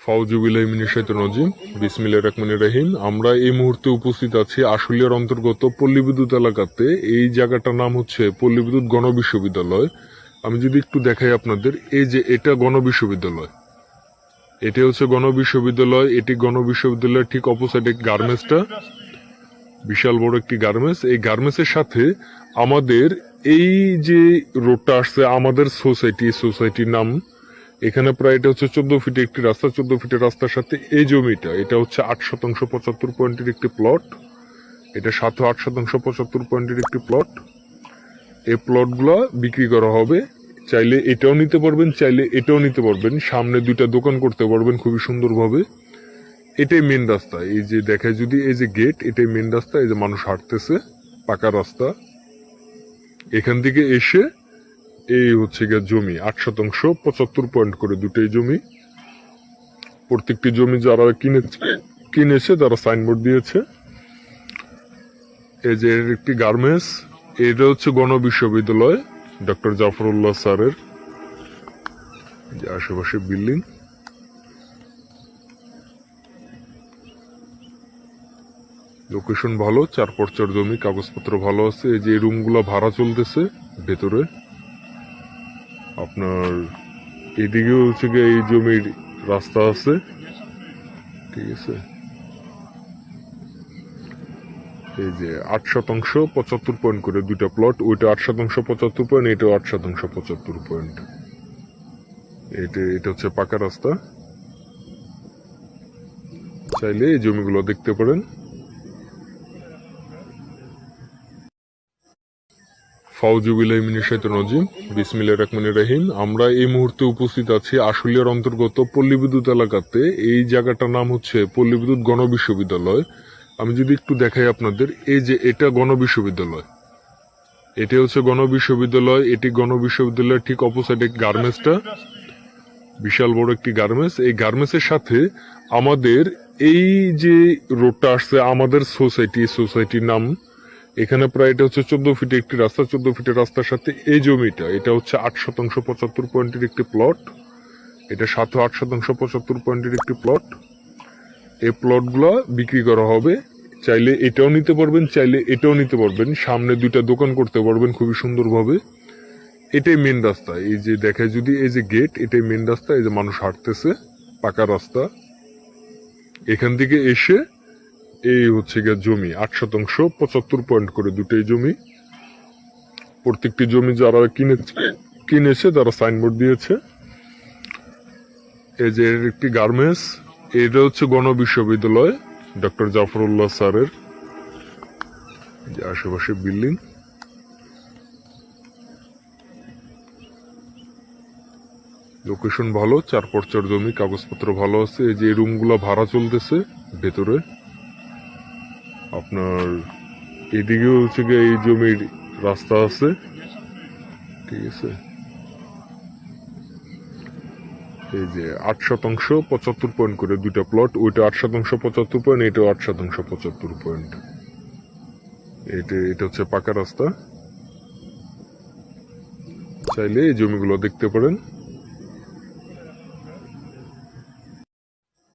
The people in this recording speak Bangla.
ফাউজুবিল্লাহি মিনাশ শাইতানির রাজিম। বিসমিল্লাহির রহমানির রহিম। আমরা এই মুহূর্তে উপস্থিত আছি আশুলিয়ার অন্তর্গত পল্লী বিদ্যুৎ এলাকাতে। এই জায়গাটার নাম হচ্ছে পল্লী বিদ্যুৎ গণবিশ্ববিদ্যালয়। আমি যদি একটু দেখাই আপনাদের, এই যে এটা গণবিশ্ববিদ্যালয়, এটা হচ্ছে গণবিশ্ববিদ্যালয়। এটি গণবিশ্ববিদ্যালয়ের ঠিক অপোজিটে গার্মেন্টসটা, বিশাল বড় একটি গার্মেন্টস। এই গার্মেন্টসের সাথে আমাদের এই যে রোডটা আসছে, আমাদের সোসাইটির নাম। এখানে প্রায় এটা হচ্ছে 14 ফিটে একটি রাস্তা। 14 ফিটের রাস্তার সাথে এই জমিটা, এটা হচ্ছে 8% 75 একটি প্লট। এটা 8% 75 একটি প্লট। এই প্লটগুলো বিক্রি করা হবে। চাইলে এটাও নিতে পারবেন, চাইলে এটাও নিতে পারবেন। সামনে দুইটা দোকান করতে পারবেন খুবই সুন্দরভাবে। এটাই মেন রাস্তা। এই যে দেখায় যদি, এই যে গেট, এটাই মেন রাস্তা। এই যে মানুষ হাঁটতেছে, পাকা রাস্তা। এখান থেকে এসে এই হচ্ছে গিয়ে জমি 8% 75 করে দুটোই জমি। প্রত্যেকটি জমি যারা কিনেছে তারা সাইনবোর্ড দিয়েছে। এই যে একটি গার্মেন্টস, এটা হচ্ছে গণবিশ্ববিদ্যালয় ডক্টর জাফরুল্লাহ স্যারের যে আশেপাশে বিল্ডিং। লোকেশন ভালো, 4x4 জমি, কাগজপত্র ভালো আছে। এই যে রুমগুলো ভাড়া চলতেছে ভেতরে। আপনার এদিকে হচ্ছে গিয়ে এই জমির রাস্তা আছে, ঠিক আছে। এই যে 8% 75 করে দুইটা প্লট, ওইটা 8% 75, এটাও 8% 75। এটা হচ্ছে পাকা রাস্তা। চাইলে এই জমিগুলো দেখতে পারেন। ফাউজুবিল্লাহি মিনাশ শাইতানির রাজিম। বিসমিল্লাহির রহমানির রহিম। আমরা এই মুহূর্তে উপস্থিত আছি আশুলিয়ার অন্তর্গত পল্লী বিদ্যুৎ এলাকাতে। এই জায়গাটার নাম হচ্ছে পল্লী বিদ্যুৎ গণবিশ্ববিদ্যালয়। আমি যদি একটু দেখাই আপনাদের, এই যে এটা গণবিশ্ববিদ্যালয়, এটা হচ্ছে গণবিশ্ববিদ্যালয়। এটি গণবিশ্ববিদ্যালয়ের ঠিক অপোজিটে গার্মেন্টসটা, বিশাল বড় একটি গার্মেন্টস। এই গার্মেন্টসের সাথে আমাদের এই যে রোডটা আসছে, আমাদের সোসাইটির নাম। এখানে প্রায় এটা হচ্ছে 14 ফিটে একটি রাস্তা। 14 ফিটের রাস্তার সাথে এই জমিটা, এটা হচ্ছে 8% 75 একটি প্লট। এটা 8% 75 একটি প্লট। এই প্লটগুলো বিক্রি করা হবে। চাইলে এটাও নিতে পারবেন, চাইলে এটাও নিতে পারবেন। সামনে দুইটা দোকান করতে পারবেন খুবই সুন্দরভাবে। এটাই মেন রাস্তা। এই যে দেখায় যদি, এই যে গেট, এটাই মেন রাস্তা। এই যে মানুষ হাঁটতেছে, পাকা রাস্তা। এখান থেকে এসে এই হচ্ছে গিয়ে জমি 8% 75 করে দুটোই জমি। প্রত্যেকটি জমি যারা কিনেছে তারা সাইনবোর্ড দিয়েছে। এই যে একটি গার্মেন্টস, এটা হচ্ছে গণবিশ্ববিদ্যালয় ডক্টর জাফরুল্লাহ স্যারের যে আশেপাশে বিল্ডিং। লোকেশন ভালো, 4x4 জমি, কাগজপত্র ভালো আছে। এই যে রুমগুলো ভাড়া চলতেছে ভেতরে। আপনার এদিকে হচ্ছে গিয়ে এই জমির রাস্তা আছে, ঠিক আছে। এই যে 8% 75 করে দুইটা প্লট, ওইটা 8% 75, এটাও 8% 75। এটা হচ্ছে পাকা রাস্তা। চাইলে এই জমিগুলো দেখতে পারেন।